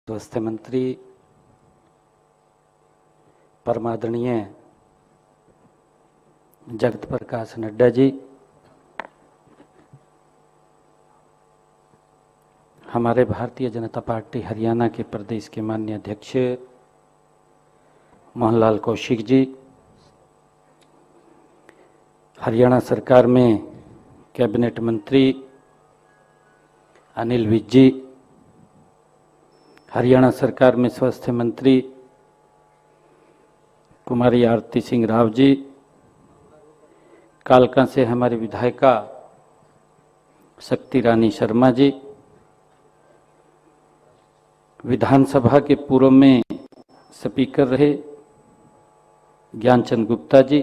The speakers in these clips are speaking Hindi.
स्वास्थ्य मंत्री परमादरणीय जगत प्रकाश नड्डा जी, हमारे भारतीय जनता पार्टी हरियाणा के प्रदेश के माननीय अध्यक्ष मोहनलाल कौशिक जी, हरियाणा सरकार में कैबिनेट मंत्री अनिल विज जी, हरियाणा सरकार में स्वास्थ्य मंत्री कुमारी आरती सिंह राव जी, कालका से हमारी विधायिका शक्ति रानी शर्मा जी, विधानसभा के पूर्व में स्पीकर रहे ज्ञानचंद गुप्ता जी,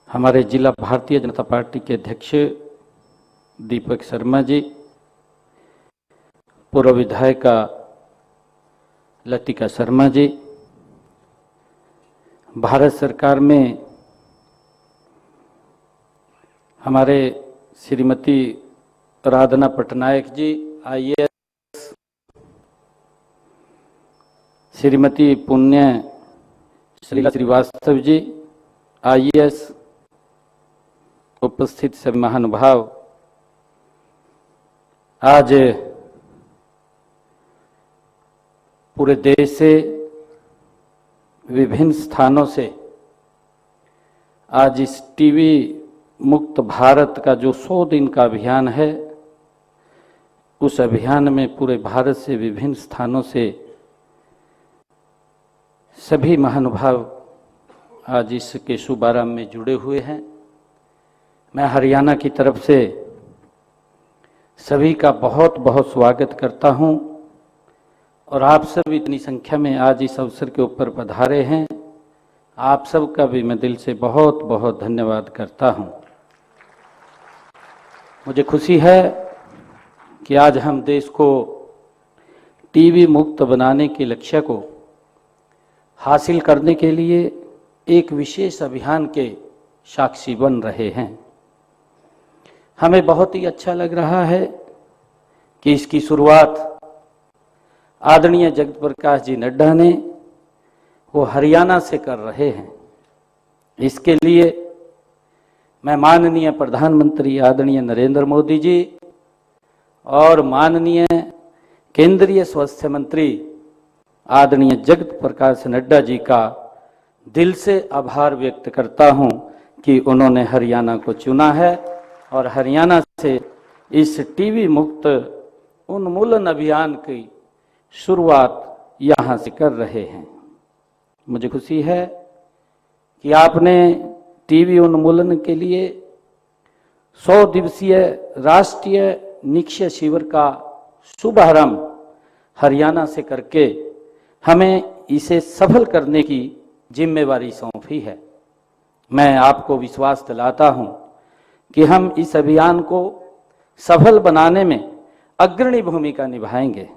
हमारे जिला भारतीय जनता पार्टी के अध्यक्ष दीपक शर्मा जी, पूर्व विधायिका लतिका शर्मा जी, भारत सरकार में हमारे श्रीमती राधना पटनायक जी IAS, श्रीमती पुण्य श्रीवास्तव जी IAS, उपस्थित सभी महानुभाव, आज पूरे देश से विभिन्न स्थानों से आज इस टीबी मुक्त भारत का जो 100 दिन का अभियान है, उस अभियान में पूरे भारत से विभिन्न स्थानों से सभी महानुभाव आज इसके शुभारंभ में जुड़े हुए हैं। मैं हरियाणा की तरफ से सभी का बहुत बहुत स्वागत करता हूं और आप सब इतनी संख्या में आज इस अवसर के ऊपर पधारे हैं, आप सबका भी मैं दिल से बहुत बहुत धन्यवाद करता हूं। मुझे खुशी है कि आज हम देश को टीबी मुक्त बनाने के लक्ष्य को हासिल करने के लिए एक विशेष अभियान के साक्षी बन रहे हैं। हमें बहुत ही अच्छा लग रहा है कि इसकी शुरुआत आदरणीय जगत प्रकाश जी नड्डा ने वो हरियाणा से कर रहे हैं। इसके लिए मैं माननीय प्रधानमंत्री आदरणीय नरेंद्र मोदी जी और माननीय केंद्रीय स्वास्थ्य मंत्री आदरणीय जगत प्रकाश नड्डा जी का दिल से आभार व्यक्त करता हूं कि उन्होंने हरियाणा को चुना है और हरियाणा से इस टीबी मुक्त उन्मूलन अभियान की शुरुआत यहाँ से कर रहे हैं। मुझे खुशी है कि आपने टीबी उन्मूलन के लिए 100 दिवसीय राष्ट्रीय निक्षय शिविर का शुभारंभ हरियाणा से करके हमें इसे सफल करने की जिम्मेवारी सौंपी है। मैं आपको विश्वास दिलाता हूं कि हम इस अभियान को सफल बनाने में अग्रणी भूमिका निभाएंगे।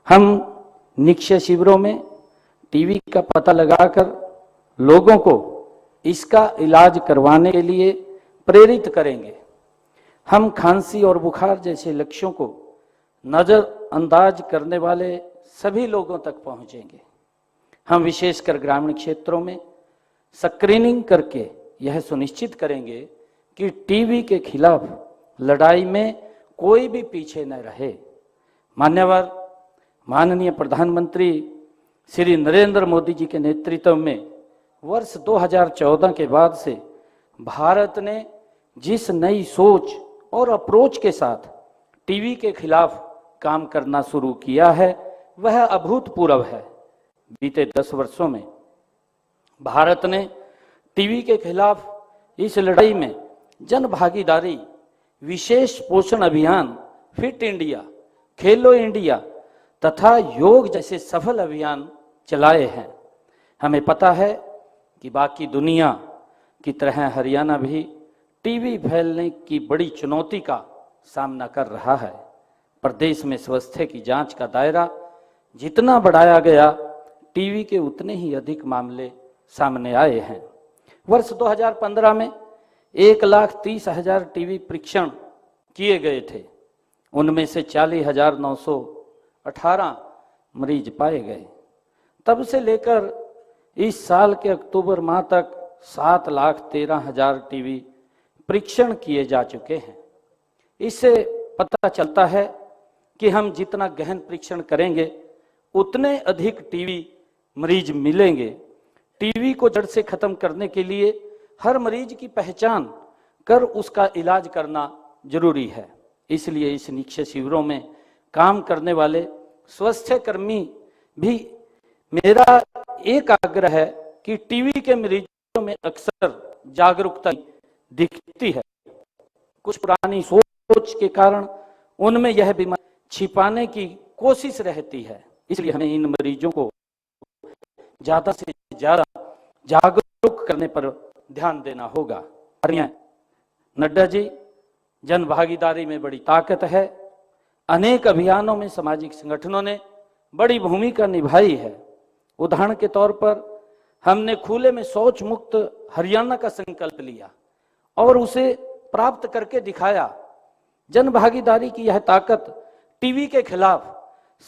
हम निक्षय शिविरों में टीबी का पता लगाकर लोगों को इसका इलाज करवाने के लिए प्रेरित करेंगे। हम खांसी और बुखार जैसे लक्ष्यों को नजरअंदाज करने वाले सभी लोगों तक पहुंचेंगे। हम विशेषकर ग्रामीण क्षेत्रों में स्क्रीनिंग करके यह सुनिश्चित करेंगे कि टीबी के खिलाफ लड़ाई में कोई भी पीछे न रहे। माननीय प्रधानमंत्री श्री नरेंद्र मोदी जी के नेतृत्व में वर्ष 2014 के बाद से भारत ने जिस नई सोच और अप्रोच के साथ टीबी के खिलाफ काम करना शुरू किया है, वह अभूतपूर्व है। बीते 10 वर्षों में भारत ने टीबी के खिलाफ इस लड़ाई में जन भागीदारी, विशेष पोषण अभियान, फिट इंडिया, खेलो इंडिया तथा योग जैसे सफल अभियान चलाए हैं। हमें पता है कि बाकी दुनिया की तरह हरियाणा भी टीबी फैलने की बड़ी चुनौती का सामना कर रहा है। प्रदेश में स्वास्थ्य की जांच का दायरा जितना बढ़ाया गया, टीबी के उतने ही अधिक मामले सामने आए हैं। वर्ष 2015 में 1,30,000 टीबी परीक्षण किए गए थे। उनमें से 40,900 18 मरीज पाए गए। तब से लेकर इस साल के अक्टूबर माह तक 7,13,000 टीबी परीक्षण किए जा चुके हैं। इससे पता चलता है कि हम जितना गहन परीक्षण करेंगे उतने अधिक टीबी मरीज मिलेंगे। टीबी को जड़ से खत्म करने के लिए हर मरीज की पहचान कर उसका इलाज करना जरूरी है। इसलिए इस निक्षय शिविरों में काम करने वाले स्वास्थ्य कर्मी भी मेरा एक आग्रह है कि टीबी के मरीजों में अक्सर जागरूकता दिखती है। कुछ पुरानी सोच के कारण उनमें यह बीमारी छिपाने की कोशिश रहती है। इसलिए हमें इन मरीजों को ज्यादा से ज्यादा जागरूक करने पर ध्यान देना होगा। नड्डा जी, जन भागीदारी में बड़ी ताकत है। अनेक अभियानों में सामाजिक संगठनों ने बड़ी भूमिका निभाई है। उदाहरण के तौर पर हमने खुले में शौच मुक्त हरियाणा का संकल्प लिया और उसे प्राप्त करके दिखाया। जन भागीदारी की यह ताकत टीबी के खिलाफ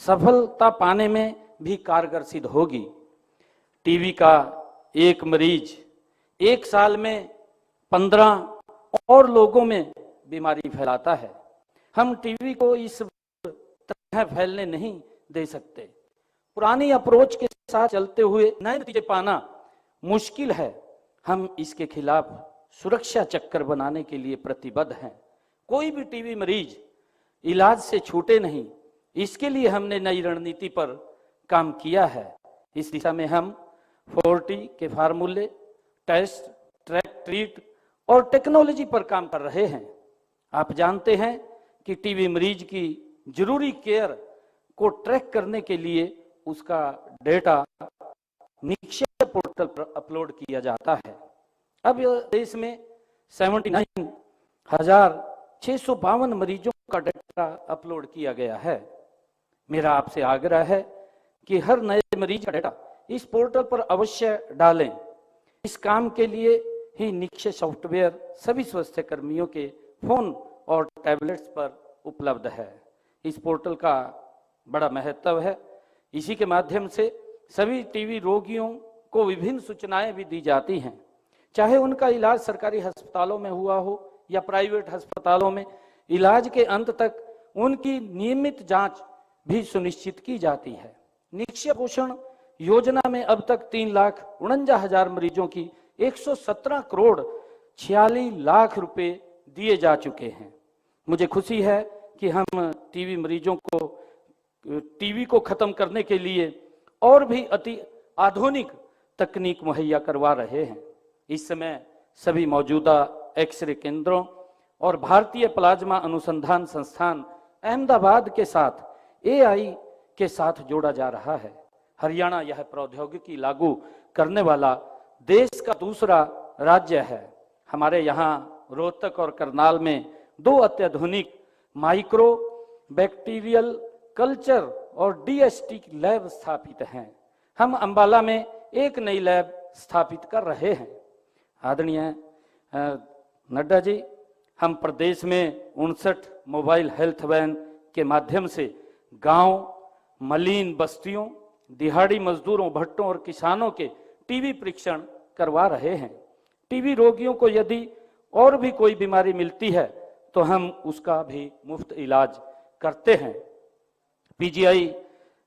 सफलता पाने में भी कारगर सिद्ध होगी। टीबी का एक मरीज एक साल में 15 और लोगों में बीमारी फैलाता है। हम टीबी को इस तरह फैलने नहीं दे सकते। पुरानी अप्रोच के साथ चलते हुए नए नतीजे पाना मुश्किल है। हम इसके खिलाफ सुरक्षा चक्कर बनाने के लिए प्रतिबद्ध हैं। कोई भी टीबी मरीज इलाज से छूटे नहीं, इसके लिए हमने नई रणनीति पर काम किया है। इस दिशा में हम 4T के फार्मूले, टेस्ट, ट्रैक, ट्रीट और टेक्नोलॉजी पर काम कर रहे हैं। आप जानते हैं कि टीबी मरीज की जरूरी केयर को ट्रैक करने के लिए उसका डेटा निक्षय पोर्टल पर अपलोड किया जाता है। अब देश में 79,652 मरीजों का डेटा अपलोड किया गया है। मेरा आपसे आग्रह है कि हर नए मरीज का डेटा इस पोर्टल पर अवश्य डालें। इस काम के लिए ही निक्षय सॉफ्टवेयर सभी स्वास्थ्य कर्मियों के फोन और टैबलेट्स पर उपलब्ध है। इस पोर्टल का बड़ा महत्व है। इसी के माध्यम से सभी टीबी रोगियों को विभिन्न सूचनाएं भी दी जाती हैं, चाहे उनका इलाज सरकारी अस्पतालों में हुआ हो या प्राइवेट अस्पतालों में। इलाज के अंत तक उनकी नियमित जांच भी सुनिश्चित की जाती है। निक्षय पोषण योजना में अब तक 3,49,000 मरीजों की 117 करोड़ 46 लाख रुपए दिए जा चुके हैं। मुझे खुशी है कि हम टीबी मरीजों को टीबी को खत्म करने के लिए और भी अति आधुनिक तकनीक मुहैया करवा रहे हैं। इस समय सभी मौजूदा एक्सरे केंद्रों और भारतीय प्लाज्मा अनुसंधान संस्थान अहमदाबाद के साथ AI के साथ जोड़ा जा रहा है। हरियाणा यह प्रौद्योगिकी लागू करने वाला देश का दूसरा राज्य है। हमारे यहाँ रोहतक और करनाल में 2 अत्याधुनिक माइक्रो बैक्टीरियल कल्चर और DST लैब स्थापित हैं। हम अंबाला में एक नई लैब स्थापित कर रहे हैं। आदरणीय नड्डा जी, हम प्रदेश में 59 मोबाइल हेल्थ वैन के माध्यम से गांव, मलिन बस्तियों, दिहाड़ी मजदूरों, भट्टों और किसानों के टीबी परीक्षण करवा रहे हैं। टीबी रोगियों को यदि और भी कोई बीमारी मिलती है तो हम उसका भी मुफ्त इलाज करते हैं। PGI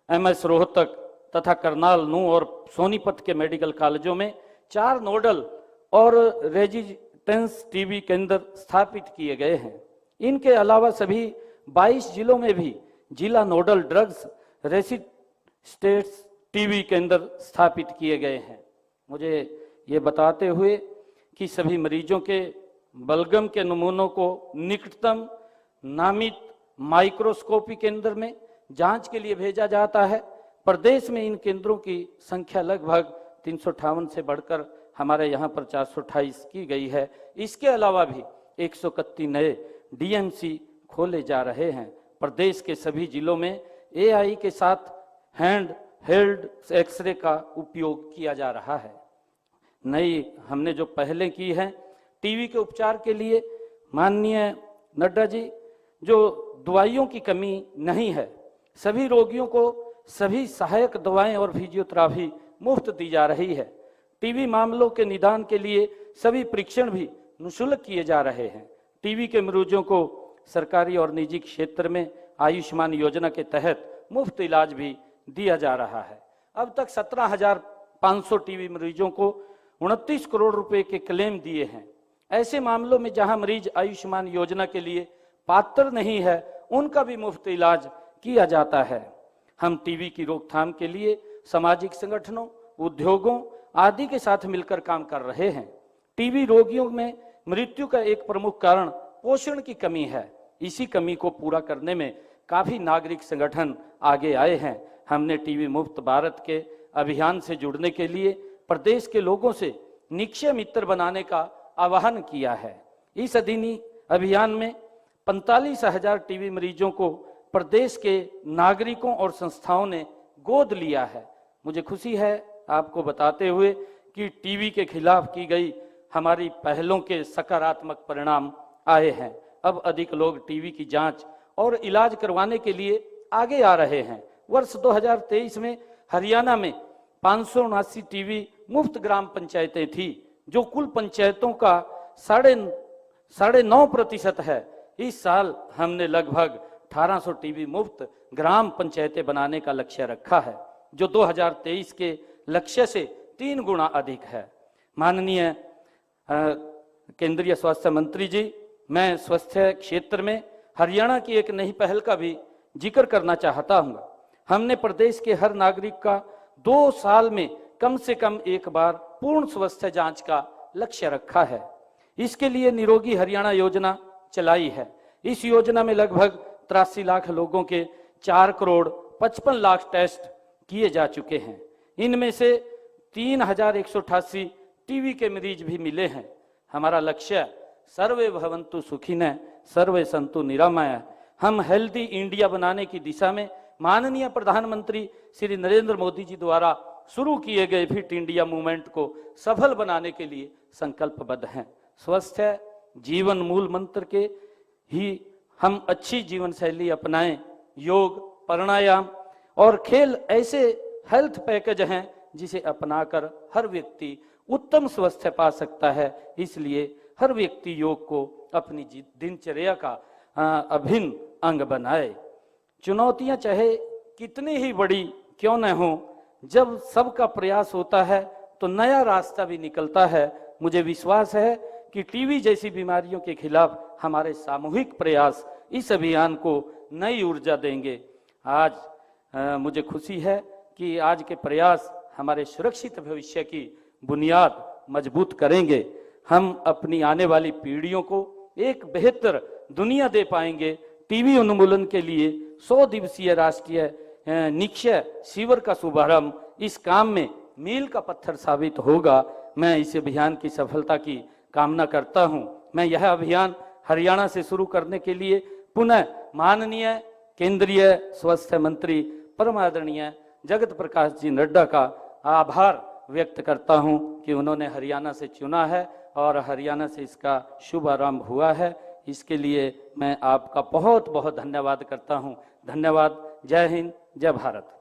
MS रोहतक तथा करनाल, नूह और सोनीपत के मेडिकल कॉलेजों में 4 नोडल और रेजिस्टेंस टीबी केंद्र स्थापित किए गए हैं। इनके अलावा सभी 22 जिलों में भी जिला नोडल ड्रग्स रेजिस्टेंस टीबी केंद्र स्थापित किए गए हैं। मुझे ये बताते हुए कि सभी मरीजों के बलगम के नमूनों को निकटतम नामित माइक्रोस्कोपी केंद्र में जांच के लिए भेजा जाता है। प्रदेश में इन केंद्रों की संख्या लगभग 358 से बढ़कर हमारे यहाँ पर 428 की गई है। इसके अलावा भी 131 नए DMC खोले जा रहे हैं। प्रदेश के सभी जिलों में AI के साथ हैंड हेल्ड एक्सरे का उपयोग किया जा रहा है। नई हमने जो पहले की है टीबी के उपचार के लिए, माननीय नड्डा जी, जो दवाइयों की कमी नहीं है, सभी रोगियों को सभी सहायक दवाएं और फिजियोथेरेपी मुफ्त दी जा रही है। टीबी मामलों के निदान के लिए सभी परीक्षण भी निःशुल्क किए जा रहे हैं। टीबी के मरीजों को सरकारी और निजी क्षेत्र में आयुष्मान योजना के तहत मुफ्त इलाज भी दिया जा रहा है। अब तक 17,500 टीबी मरीजों को 29 करोड़ रुपए के क्लेम दिए हैं। ऐसे मामलों में जहां मरीज आयुष्मान योजना के लिए पात्र नहीं है, उनका भी मुफ्त इलाज किया जाता है। हम टीबी की रोकथाम के लिए सामाजिक संगठनों, उद्योगों आदि के साथ मिलकर काम कर रहे हैं। टीबी रोगियों में मृत्यु का एक प्रमुख कारण पोषण की कमी है। इसी कमी को पूरा करने में काफी नागरिक संगठन आगे आए हैं। हमने टीबी मुक्त भारत के अभियान से जुड़ने के लिए प्रदेश के लोगों से निक्षय मित्र बनाने का आह्वान किया है। इस अभियान में 45,000 टीबी मरीजों को प्रदेश के नागरिकों और संस्थाओं ने गोद लिया है। मुझे खुशी है आपको बताते हुए कि टीबी के खिलाफ की गई हमारी पहलों के सकारात्मक परिणाम आए हैं। अब अधिक लोग टीबी की जांच और इलाज करवाने के लिए आगे आ रहे हैं। वर्ष 2023 में हरियाणा में 579 टीबी मुफ्त ग्राम पंचायतें थी, जो कुल पंचायतों का 9.5% है। इस साल हमने लगभग 1800 टीबी मुफ्त ग्राम पंचायतें बनाने का लक्ष्य रखा है, जो 2023 के लक्ष्य से 3 गुना अधिक है। माननीय केंद्रीय स्वास्थ्य मंत्री जी, मैं स्वास्थ्य क्षेत्र में हरियाणा की एक नई पहल का भी जिक्र करना चाहता हूँ। हमने प्रदेश के हर नागरिक का 2 साल में कम से कम एक बार पूर्ण स्वास्थ्य जांच का लक्ष्य रखा है। इसके लिए निरोगी हरियाणा योजना चलाई है। इस योजना में लगभग 83 लाख लोगों के 4 करोड़ 55 लाख टेस्ट किए जा चुके हैं। इनमें से 3,188 टीबी के मरीज भी मिले हैं। हमारा लक्ष्य सर्वे भवन्तु सुखिनः सर्वे सन्तु निरामयः। हम हेल्दी इंडिया बनाने की दिशा में माननीय प्रधानमंत्री श्री नरेंद्र मोदी जी द्वारा शुरू किए गए फिट इंडिया मूवमेंट को सफल बनाने के लिए संकल्पबद्ध हैं। स्वस्थ जीवन मूल मंत्र के ही हम अच्छी जीवन शैली अपनाएं। योग, प्राणायाम और खेल ऐसे हेल्थ पैकेज हैं जिसे अपनाकर हर व्यक्ति उत्तम स्वास्थ्य पा सकता है। इसलिए हर व्यक्ति योग को अपनी दिनचर्या का अभिन्न अंग बनाए। चुनौतियां चाहे कितनी ही बड़ी क्यों न हो, जब सबका प्रयास होता है तो नया रास्ता भी निकलता है। मुझे विश्वास है कि टीबी जैसी बीमारियों के खिलाफ हमारे सामूहिक प्रयास इस अभियान को नई ऊर्जा देंगे। आज मुझे खुशी है कि आज के प्रयास हमारे सुरक्षित भविष्य की बुनियाद मजबूत करेंगे। हम अपनी आने वाली पीढ़ियों को एक बेहतर दुनिया दे पाएंगे। टीबी उन्मूलन के लिए 100 दिवसीय राष्ट्रीय निक्षय शिविर का शुभारंभ इस काम में मील का पत्थर साबित होगा। मैं इस अभियान की सफलता की कामना करता हूं। मैं यह अभियान हरियाणा से शुरू करने के लिए पुनः माननीय केंद्रीय स्वास्थ्य मंत्री परम आदरणीय जगत प्रकाश जी नड्डा का आभार व्यक्त करता हूं कि उन्होंने हरियाणा से चुना है और हरियाणा से इसका शुभारंभ हुआ है। इसके लिए मैं आपका बहुत बहुत धन्यवाद करता हूं। धन्यवाद। जय हिंद, जय भारत।